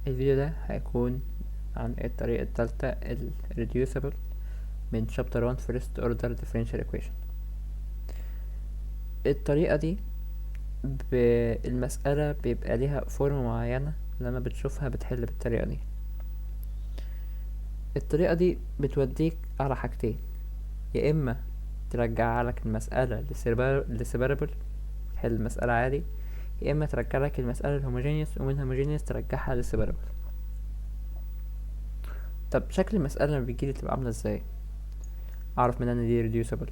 الفيديو ده هيكون عن الطريقة التالتة ال reducible من chapter 1 first order differential equation. الطريقة دي المسألة بيبقى ليها فورم معينة، لما بتشوفها بتحل بالطريقة دي. الطريقة دي بتوديك على حاجتين: يا إما ترجع لك المسألة لسيبرابل تحل المسألة عادي، يا إما ترجع لك المسألة الهوموجينيوس ومن هوموجينيوس ترجعها لسيبرابل. طب شكل المسألة لما بيجيلي تبقى عاملة ازاي؟ أعرف من أن دي reducible.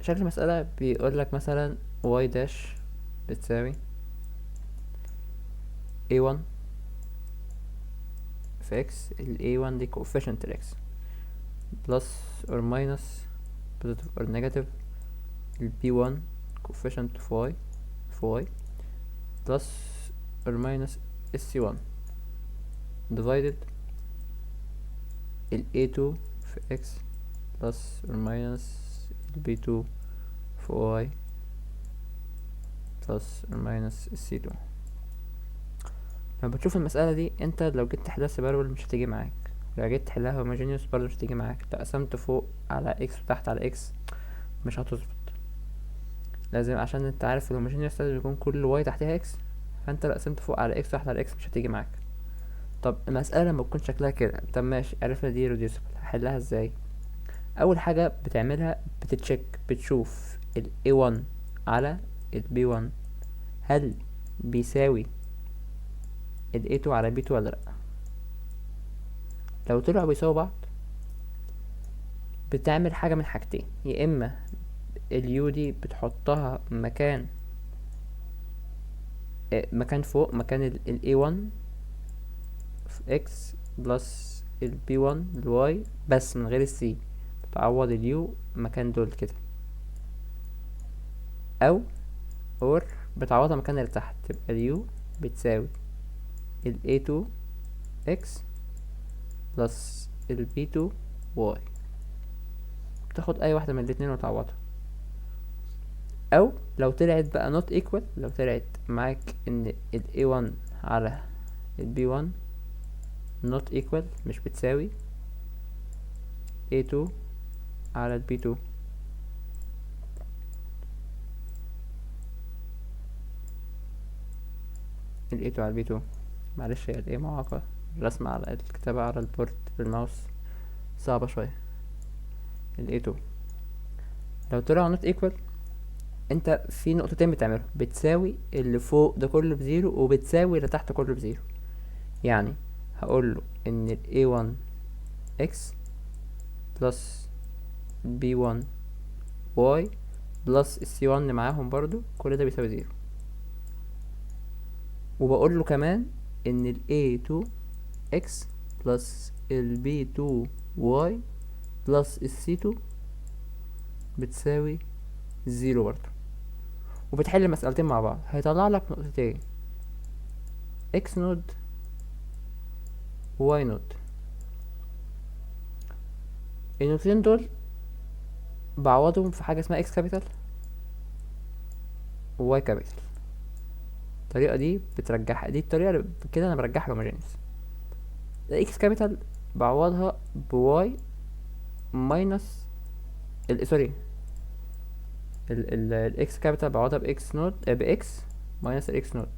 شكل المسألة بيقولك مثلا y داش بتساوي a1 في x، ال a1 دي coefficient ال x plus or minus positive or negative ال b1 coefficient في y plus or minus ال c1 divided ال a2 في x plus or minus ال b2 في y plus or minus ال c2. لما بتشوف المسألة دي انت لو جيت تحلها سيباربل مش هتيجي معاك، لو جيت تحلها هوموجينيوس برضه مش هتيجي معاك، لو قسمت فوق على اكس وتحت على اكس مش هتظبط. لازم عشان انت عارف الهوموجينيوس لازم يكون كل واي تحتها اكس، فانت لو قسمت فوق على اكس وتحت على اكس مش هتيجي معاك. طب المسألة لما تكون شكلها كده، طب ماشي عرفنا دي ريديوسبل، هحلها ازاي؟ اول حاجة بتعملها بتتشيك، بتشوف ال A1 على ال B1 هل بيساوي ال A2 على B2 ولا لأ. لو طلعوا بيساوي بعض بتعمل حاجة من حاجتين: يا اما اليو دي بتحطها مكان فوق مكان ال A1 في x بلس ال B1 ال y بس من غير ال c، بتعوض اليو مكان دول كده، او اور بتعوضها مكان اللي تحت، تبقى اليو بتساوي ال A2 x بلس ال B2 y، بتاخد اي واحدة من الاتنين وتعوضها. او لو طلعت بقى not equal، لو طلعت معاك ان ال A1 على ال B1 not equal مش بتساوي A2 على ال B2، ال A2 على ال B2. معلش هي ال A معاقة، الرسمة على الكتابة على البورد بالماوس صعبة شوية. ال A2 لو طلع not equal انت في نقطتين بتعملهم: بتساوي اللي فوق ده كله بزيرو وبتساوي اللي تحت كله بزيرو. يعني هقوله ان ال A1 x plus B1 y بلس ال C1 معاهم برضو كل ده بيساوي زيرو. وبقوله كمان ان ال A2 x بلس ال B2 y بلس ال C2 بتساوي زيرو برضو. وبتحل المسألتين مع بعض هيطلع لك نقطتين: x نود و y نود. النقطتين دول بعوضهم في حاجة اسمها x كابيتال و y كابيتال. الطريقة دي بترجعها، دي الطريقة اللي كده انا برجعها الهوموجينيوس. الاكس كابيتال بعوضها بواي ماينس سوري، الاكس كابيتال بعوضها باكس نوت باكس ماينس الاكس نوت،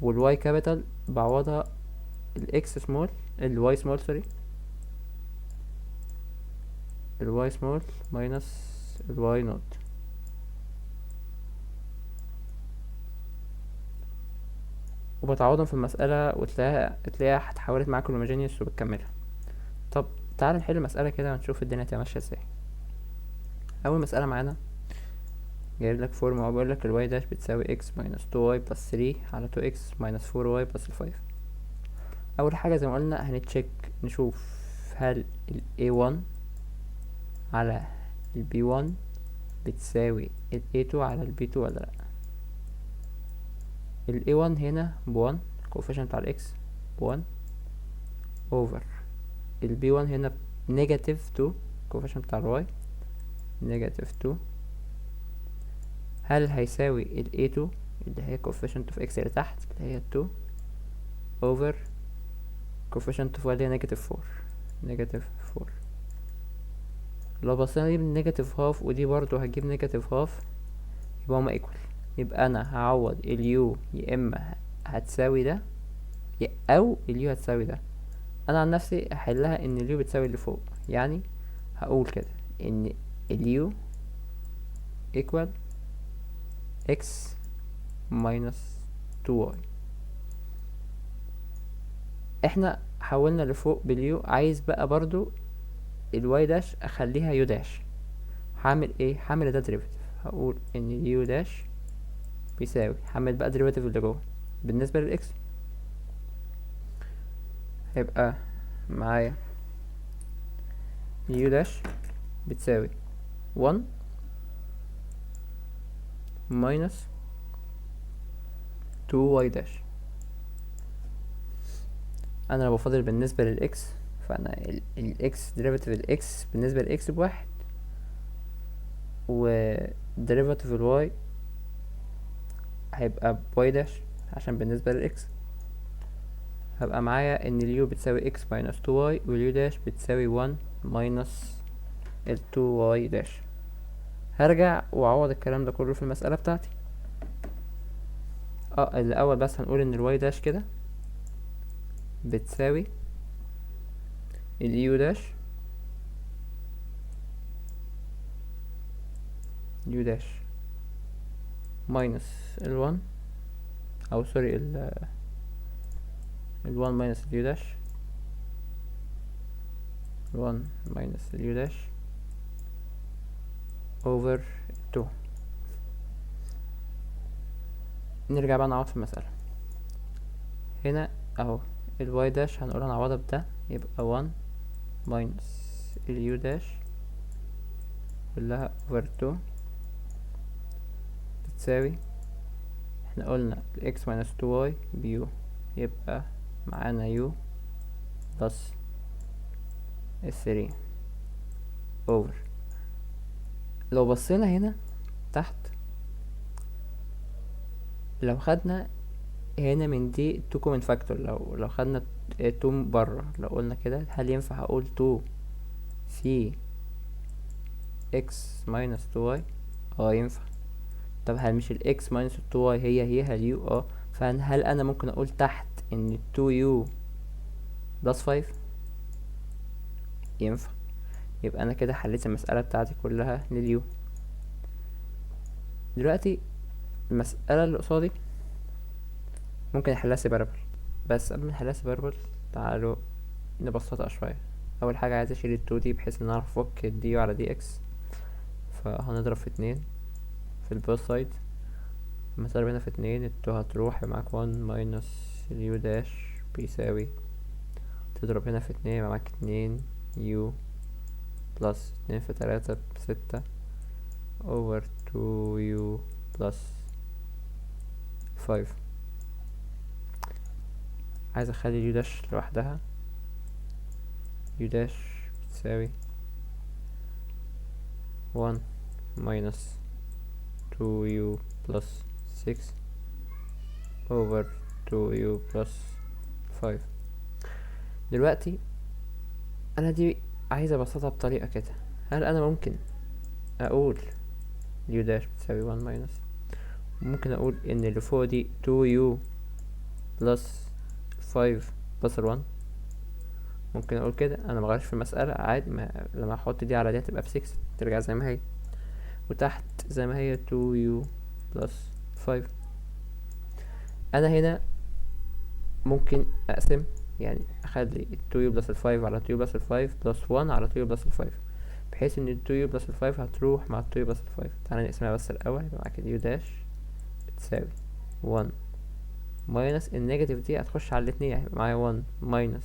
والواي كابيتال بعوضها الاكس سمول الواي سمول سوري الواي سمول ماينس الواي نوت. وبتعوضهم في المسألة وتلاقيها اتحولت معاك الهوموجينيوس وبتكملها. طب تعال نحل المسألة كده ونشوف الدنيا هتبقى ماشية ازاي. أول مسألة معانا جايب لك فورمولا وبيقول لك الواي داش بتساوي x minus 2y plus 3 على 2x minus 4y plus 5. أول حاجة زي ما قلنا هنتشيك نشوف هل ال A1 على ال B1 بتساوي ال A2 على ال B2 ولا لأ. ال A1 هنا ب1، coefficient بتاع ال x ب1 over ال B1 هنا negative 2، coefficient بتاع ال y negative 2. هل هيساوي ال A2 اللي هي coefficient of x اللي تحت اللي هي 2 over coefficient of y اللي هي negative 4. لو بصينا دي بالنيجاتيف هاف ودي برضو هتجيب نيجاتيف هاف، يبقى هما equal. يبقى انا هعوض اليو يا اما هتساوي ده او اليو هتساوي ده. انا عن نفسي احلها ان اليو بتساوي اللي فوق، يعني هقول كده ان اليو equal x minus 2y. احنا حولنا لفوق باليو، عايز بقى برضو الواي داش اخليها يو داش. هعمل ايه؟ هعمل ده ديريفيتيف، هقول ان اليو داش بيساوي، هعمل بقى ديريفيتيف اللي جوه بالنسبه للاكس، هيبقى معايا اليو داش بتساوي 1 minus 2y داش. انا لو بفضل بالنسبه للاكس، فانا الاكس ديريفيتيف الاكس بالنسبه للاكس بواحد، و ديريفيتيف الواي هيبقى بواي داش عشان بالنسبه للاكس. هبقى معايا ان اليو بتساوي x minus 2y واليو داش بتساوي 1 minus ال 2y داش. هرجع واعوض الكلام ده كله في المسألة بتاعتي. الاول بس هنقول ان الواي داش كده بتساوي اليو داش minus ال1 او سوري ال1 minus اليو داش، 1 minus اليو داش over 2. نرجع بقى نعوض في المسألة هنا اهو. الواي داش هنقول هنعوضها بده، يبقى 1 minus اليو داش كلها over 2 بتساوي، احنا قلنا ال x minus 2y بيو، يبقى معانا u plus 3 over. لو بصينا هنا تحت، لو خدنا هنا من دي 2 common factor، لو خدنا 2 برا، لو قلنا كده هل ينفع اقول 2 في x minus 2y؟ ينفع. طب هل مش ال x minus 2y هي اليو؟ فهل انا ممكن اقول تحت ان 2u plus 5؟ ينفع. يبقى انا كده حليت المسألة بتاعتي كلها لليو. دلوقتي المسألة اللي قصادي ممكن احلها سيبرابل، بس قبل ما نحلها سيبرابل تعالوا نبسطها شوية. اول حاجة عايز اشيل ال2 دي بحيث ان اعرف افك دي على دي اكس، فهنضرب في 2 في البوث سايد. لما تضرب هنا في 2 ال2 هتروح، يبقى معاك 1 minus اليو داش بيساوي، تضرب هنا في 2 يبقى معاك 2 يو بلس 2 في 3 ب6 over 2u plus 5. عايز اخلي اليو داش لوحدها، يو داش بتساوي 1 minus 2u plus 6 over 2u plus 5. دلوقتي انا دي عايز ابسطها بطريقة كده. هل انا ممكن اقول اليو داش بتساوي 1 minus، ممكن اقول ان اللي فوق دي 2u plus 5 plus 1؟ ممكن اقول كده، انا مغيرش في المسألة عادي، لما احط دي على دي هتبقى ب6 ترجع زي ما هي، وتحت زي ما هي 2u plus 5. انا هنا ممكن اقسم، يعني اخلي 2u plus 5 على 2u plus 5 plus 1 على 2u plus 5، بحيث ان 2u plus 5 هتروح مع 2u plus 5. تعالى نقسمها بس الاول. يبقى معاك u داش بتساوي 1 minus النيجاتيف دي هتخش على الاتنين، هيبقى معايا 1 minus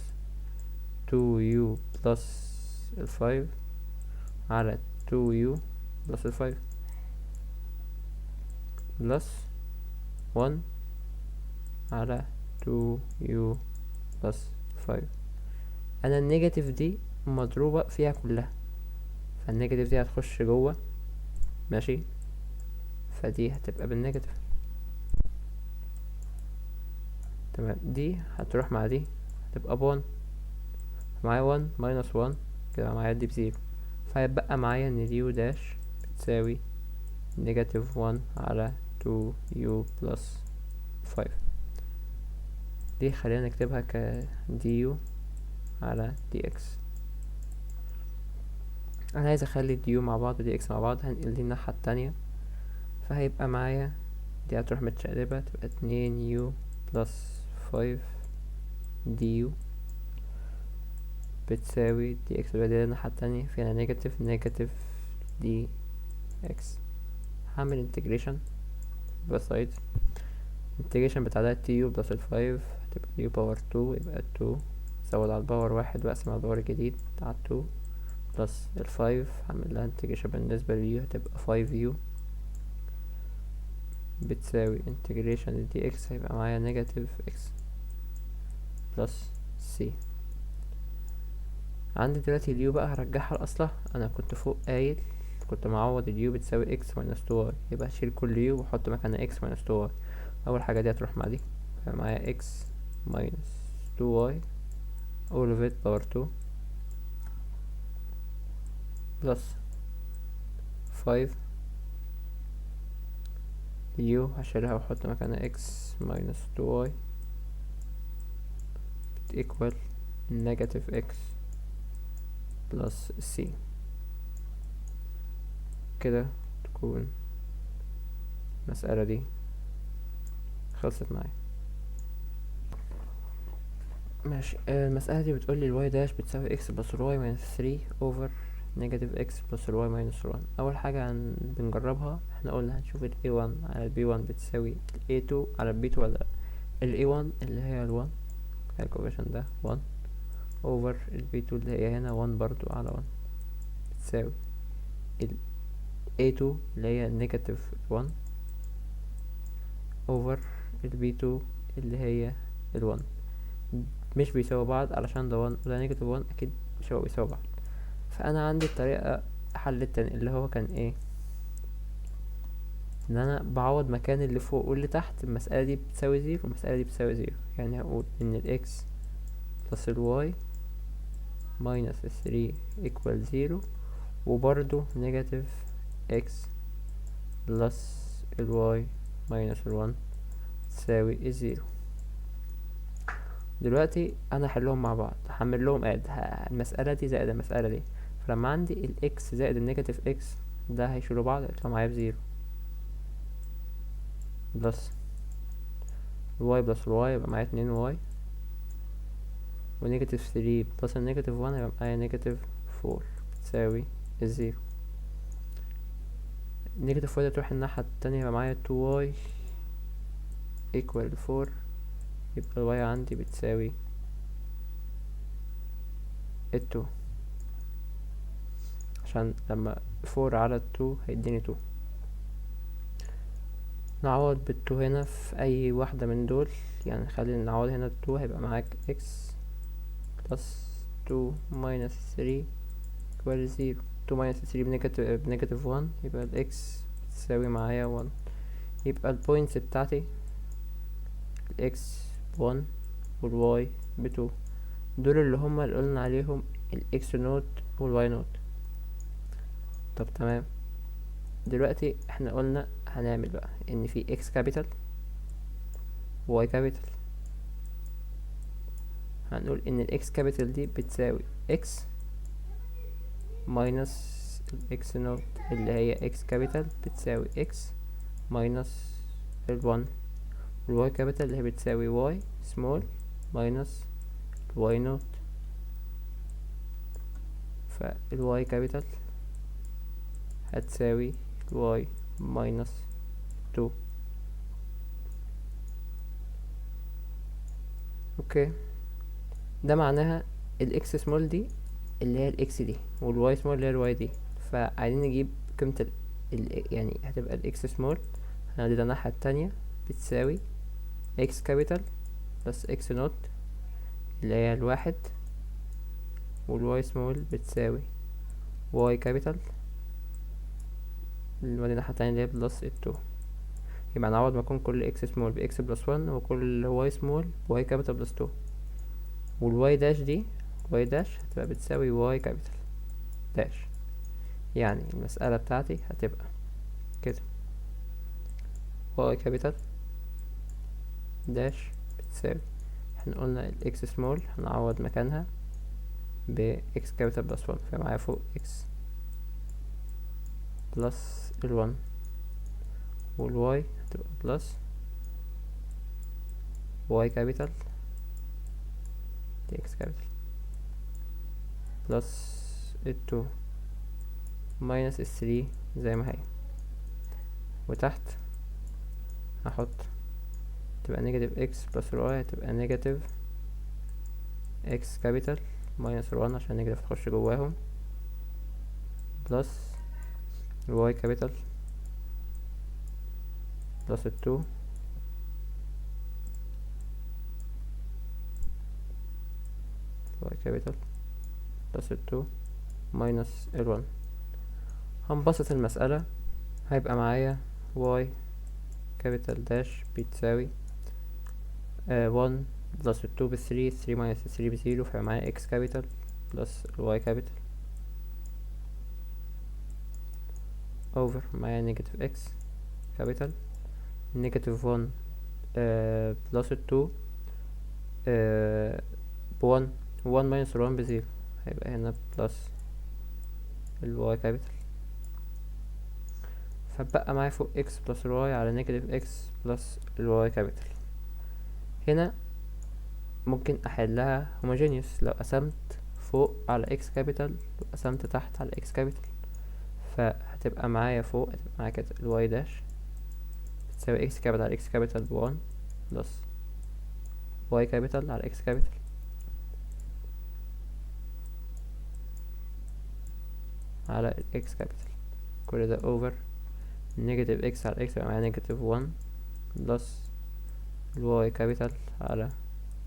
2u plus 5 على 2u plus 5 plus 1 على 2u plus 5. انا النيجاتيف دي مضروبة فيها كلها، فالنيجاتيف دي هتخش جوه، ماشي، فدي هتبقى بالنيجاتيف. تمام. دي هتروح مع دي هتبقى بون، معايا 1 ماينس 1 كده معايا دي بزيرو، فهيبقى معايا ان دي يو داش بتساوي نيجاتيف 1 على 2 يو بلس 5. دي خلينا نكتبها ك دي يو على دي اكس. انا عايز اخلي دي يو مع بعض ودي اكس مع بعض، هنقل دي الناحية التانية، فهيبقى معايا دي هتروح متشقلبة تبقى 2 يو بلس 5 دي يو بتساوي دي اكس، بدل الناحية التانية فيها نيجاتيف دي اكس. هعمل انتجريشن بسايد، انتجريشن بتاع ده تي يو بلس الفايف هتبقى يو باور 2، يبقى 2 زود على الباور 1 واقسم على الباور الجديد بتاع 2 بلس الفايف، هعمل لها انتجريشن بالنسبة لليو هتبقى 5 يو بتساوي انتجريشن دي اكس، هيبقى معايا نيجاتيف اكس بلس سي. عندي دلوقتي اليو بقى هرجعها لأصلها. انا كنت فوق قايل كنت معوض اليو بتساوي اكس ماينس 2 واي، يبقى هشيل كل يو واحط مكانها اكس ماينس 2 واي. اول حاجة دي هتروح مع دي، يبقى معايا اكس ماينس 2 واي all of it power 2 plus 5 يو هشيلها واحط مكانها x minus 2y equal negative x plus c. كده تكون المسألة دي خلصت معايا. ماشي. المسألة دي بتقولي الواي داش بتساوي x بلس الواي minus 3 over negative x بلس الواي minus 1. أول حاجة بنجربها، احنا قلنا هنشوف ال a1 على ال b1 بتساوي ال a2 على ال b2 ولا لأ. ال a1 اللي هي ال 1 الكوفيشن ده 1 over ال b2 اللي هي هنا 1 برضو على 1 بتساوي ال a2 اللي هي نيجاتيف 1 over ال b2 اللي هي ال 1. مش بيساوي بعض علشان ده 1 وده نيجاتيف 1 اكيد مش هو بيساوي بعض. فانا عندي الطريقة حل التاني اللي هو كان ايه، ان انا بعوض مكان اللي فوق واللي تحت. المسألة دي بتساوي زيرو والمسألة دي بتساوي زيرو، يعني هقول ان ال x plus ال y minus ال 3 equal زيرو، وبرضو نيجاتيف x plus ال y minus ال 1 تساوي الزيرو. دلوقتي انا احلهم مع بعض، هعمل لهم اد المسألة دي زائد المسألة دي، فلما عندي ال x زائد النيجاتيف x ده هيشيلوا بعض يطلعوا معايا بزيرو، بلس الواي بلس الواي يبقى معايا 2 y، ونيجاتيف 3 بلس النيجاتيف 1 يبقى معايا نيجاتيف 4 بتساوي الزيرو. نيجاتيف واي تروح الناحية التانية يبقى معايا 2y equal 4، يبقى الواي عندي بتساوي 2، عشان لما 4 على 2 هيديني 2. نعوض بال2 هنا في اي واحدة من دول، يعني نخلي نعوض هنا 2 هيبقى معاك x plus 2 minus 3 equal 0. 2 minus 3 بنيجاتيف 1 يبقى ال x بتساوي معايا 1. يبقى البوينتس بتاعتي ال x ب1 وال y ب2، دول اللي هما اللي قلنا عليهم ال x نوت وال y نوت. طب تمام. دلوقتي احنا قلنا هنعمل بقى ان في x كابيتال و y كابيتال. هنقول ان ال x كابيتال دي بتساوي x minus ال x نوت اللي هي x كابيتال بتساوي x minus ال 1، وال y كابيتال اللي هي بتساوي y small minus ال y نوت. فال y كابيتال هتساوي ال y minus 2. اوكي، ده معناها الاكس سمول دي اللي هي الاكس دي، والواي سمول اللي هي الواي دي. فعايزين نجيب قيمة يعني هتبقى الاكس سمول هنودي الناحية التانية بتساوي اكس كابيتال بلس اكس نوت اللي هي الواحد، والواي سمول بتساوي واي كابيتال اللي الناحية التانية اللي هي بلس التو. يبقى نعوض مكان كل اكس سمول باكس بلس 1 وكل واي سمول بواي كابيتال بلس 2. والواي داش دي واي داش هتبقى بتساوي واي كابيتال داش. يعني المسألة بتاعتي هتبقى كده واي كابيتال داش بتساوي، احنا قلنا الاكس سمول هنعوض مكانها باكس كابيتال بلس 1، فمعايا فوق اكس بلس ال1، والواي هتبقى بلس واي كابيتال دي اكس كابيتال بلس ال2 ماينس ال3 زي ما هي، وتحت هحط تبقى نيجاتيف اكس بلس الواي هتبقى نيجاتيف اكس كابيتال ماينس ال1 عشان نيجاتيف تخش جواهم بلس الواي كابيتال بلس ال2 واي كابيتال بلس ال2 ماينس ال1. هنبسط المسألة، هيبقى معايا واي كابيتال داش بتساوي 1 بلس ال2 ب3، 3 ماينس 3 ب0، فيبقى معايا اكس كابيتال بلس الواي كابيتال اوفر معايا نيجاتيف اكس كابيتال نيجاتيف 1 بلس ال2 ب1، 1 ماينس ال1 ب0، هيبقى هنا بلس الواي كابيتال. فبقى معايا فوق اكس بلس الواي على نيجاتيف اكس بلس الواي كابيتال. هنا ممكن احلها هوموجينيوس لو قسمت فوق على اكس كابيتال وقسمت تحت على اكس كابيتال، فهتبقى معايا فوق هتبقى معايا كده الواي داش بتساوي اكس كابيتال على اكس كابيتال ب1 بلس واي كابيتال على اكس كابيتال على الاكس كابيتال، كل ده اوفر نيجاتيف اكس على اكس يبقى معايا نيجاتيف 1 بلس الواي كابيتال على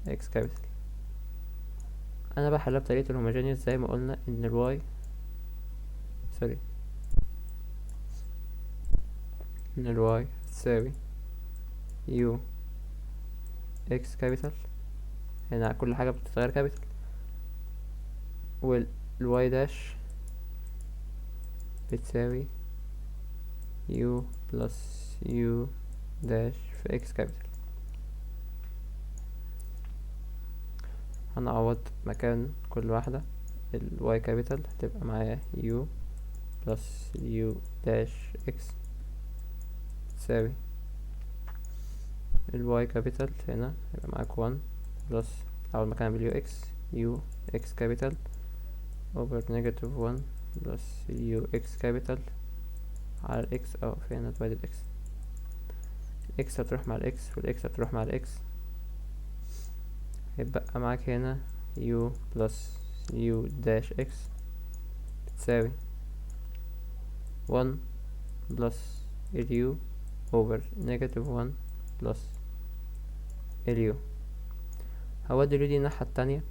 اكس كابيتال. انا بحلها بطريقة الهوموجينيوس زي ما قلنا ان الواي سوري ان الواي تساوي يو اكس كابيتال، هنا كل حاجة بتتغير كابيتال، والواي داش بتساوي يو بلس يو داش في اكس كابيتال. هنعوض مكان كل واحدة، الواي كابيتال هتبقى معايا يو بلس يو داش اكس تساوي الواي كابيتال هنا يبقى معاك 1 بلس أول مكان باليو اكس يو اكس كابيتال اوفر نيجاتيف 1 بلس يو اكس كابيتال على الاكس في هنا ديفايدد اكس، الاكس هتروح مع الاكس والاكس هتروح مع الاكس، يبقى معاك هنا يو بلس يو داش اكس بتساوي 1 بلس اليو اوفر نيجاتيف 1 بلس اليو. هودي اليو دي الناحية التانية،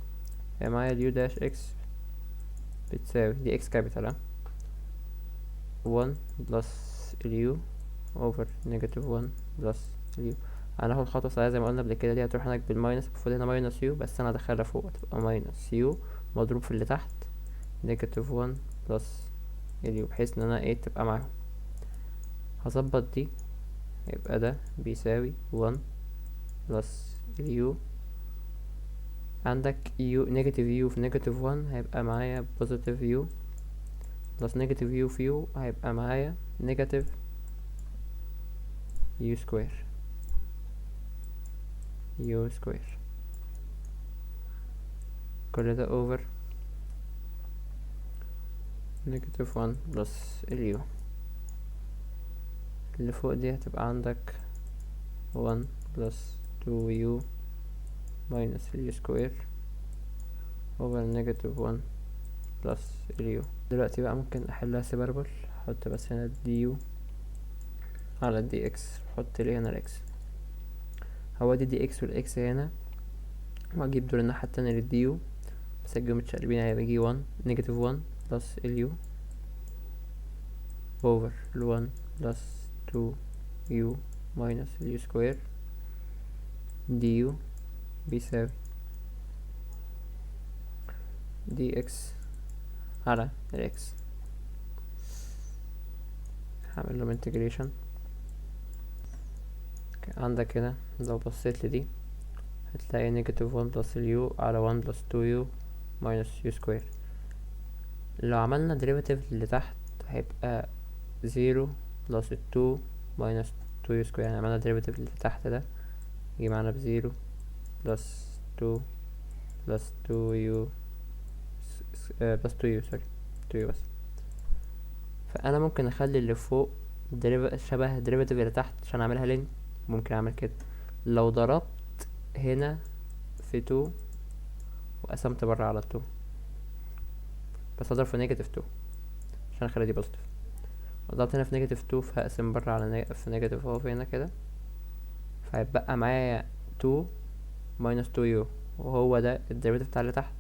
يبقى معايا اليو داش اكس بتساوي دي اكس كابيتال 1 بلس اليو اوفر نيجاتيف 1 بلس اليو. انا هاخد خطوة صغيرة زي ما قلنا قبل كده، دي هتروح هناك بالماينس، المفروض هنا ماينس يو بس انا ادخلها فوق تبقى ماينس يو مضروب في اللي تحت نيجاتيف 1 بلس اليو، بحيث ان انا تبقى معاهم. هظبط دي، يبقى ده بيساوي 1 بلس اليو، عندك يو نيجاتيف يو في نيجاتيف 1 هيبقى معايا بوزيتيف يو بلس نيجاتيف يو في يو هيبقى معايا نيجاتيف يو سكوير يو سكوير، كل ده اوفر نيجاتيف 1 بلس اليو. اللي فوق دي هتبقى عندك 1 بلس 2 يو ماينس اليو سكوير اوفر نيجاتيف 1 بلس اليو. دلوقتي بقى ممكن احلها سيبرابل، احط بس هنا دي يو على دي اكس، احط لي هنا الاكس، هودي دي اكس والاكس هنا واجيب دول الناحية التانية للديو، بس الجيو متشقلبين هيبقى يجي 1 نيجاتيف 1 بلس اليو اوفر ال1 بلس 2 يو ماينس اليو سكوير دي يو بيساوي دي اكس على الاكس. هعمل له انتجريشن. عندك هنا لو بصيت لدي هتلاقي نيجاتيف 1 بلس اليو على 1 بلس 2 يو ماينس يو سكوير. لو عملنا ديريفاتيف اللي تحت هيبقى 0 بلس 2 ماينس 2 يو سكوير. يعني عملنا ديريفاتيف اللي تحت ده يجي معانا ب0 بلس 2 بلس 2 يو بلس 2 يو سوري 2 يو بس. فانا ممكن اخلي اللي فوق شبه الديريفاتيف اللي تحت عشان اعملها لين. ممكن اعمل كده لو ضربت هنا في 2 وقسمت بره على 2، بس اضرب في نيجاتيف 2 عشان اخلي دي بوزيتيف. ضربت هنا في نيجاتيف 2 فهقسم بره على في نيجاتيف اهو في هنا كده، فهيبقى معايا 2 ماينس 2 يو وهو ده الديريفاتيف بتاع اللي تحت.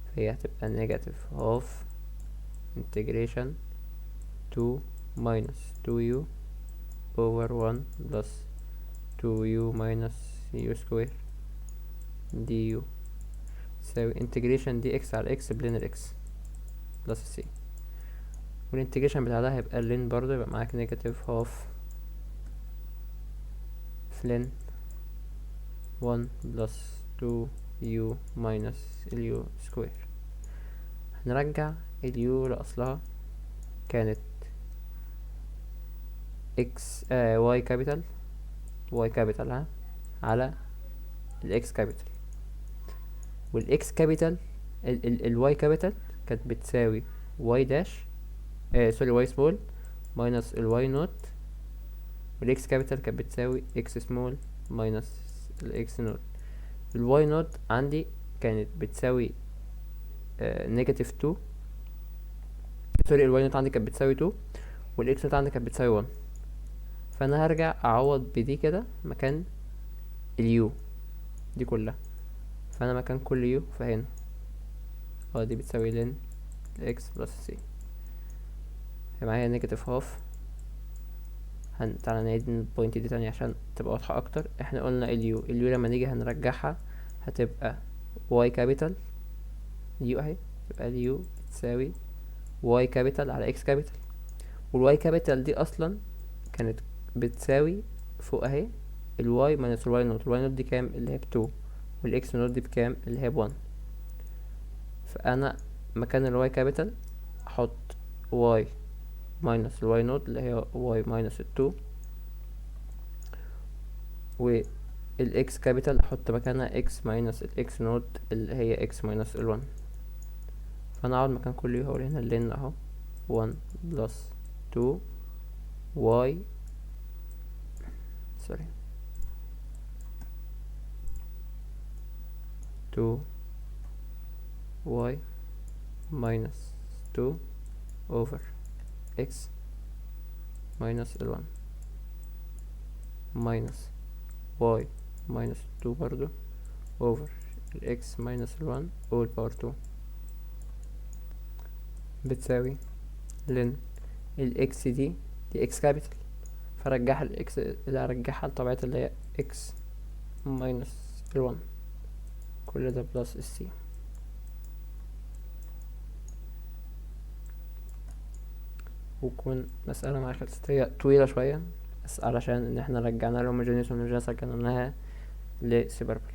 فهي هتبقى نيجاتيف هاف انتجريشن 2 ماينس 2 يو over 1 plus 2u minus u square du تساوي integration dx على x بلين ال x plus c. والانتجريشن بتاع ده هيبقى اللين برضه، يبقى معاك نيجاتيف هاف فلين 1 plus 2u minus ال u square. هنرجع ال u لأصلها، كانت x y capital y capital على ال x capital. والاكس كابيتال الواي كابيتال كانت بتساوي واي داش سوري واي سمول ماينس الواي نوت، والاكس كابيتال كانت بتساوي اكس سمول ماينس الاكس نوت. الواي نوت عندي كانت بتساوي نيجاتيف 2 سوري الواي نوت عندي كانت بتساوي 2 والاكس نوت عندي كانت بتساوي 1. فانا هرجع اعوض بدي كده مكان اليو دي كلها. فانا مكان كل يو فهنا دي بتساوي لين اكس بلس سي. معايا نيجاتيف هاف. تعالى نعيد البوينت دي تاني عشان تبقى واضحة اكتر. احنا قلنا اليو لما نيجي هنرجعها هتبقى واي كابيتال اليو اهي، يبقى اليو بتساوي واي كابيتال على اكس كابيتال. والواي كابيتال دي اصلا كانت بتساوي فوق اهي الواي ماينس الواي نوت. الواي نوت دي كام؟ اللي هي ب2، والاكس نوت دي بكام؟ اللي هي ب1. فانا مكان الواي كابيتال احط واي ماينس الواي نوت اللي هي واي ماينس ال2، والاكس كابيتال احط مكانها اكس ماينس الاكس نوت اللي هي اكس ماينس ال1. فانا اقعد مكان كل يو هقول هنا اللين اهو 1 بلس 2 واي سوري 2 واي ماينس 2 over x ماينس ال1 ماينس y ماينس 2 برضو over x ماينس ال1 all power 2 بتساوي لن الاكس دي اكس كابيتال، فرجعها الاكس اللي هرجعها لطبيعتها اللي هي x ماينس ال1 كل ده بلس السي. وتكون مسألة معايا خلصت. هي طويلة شوية بس علشان ان احنا رجعنا الهوموجينيوس والهوموجينيوس رجعناها لسيبربل.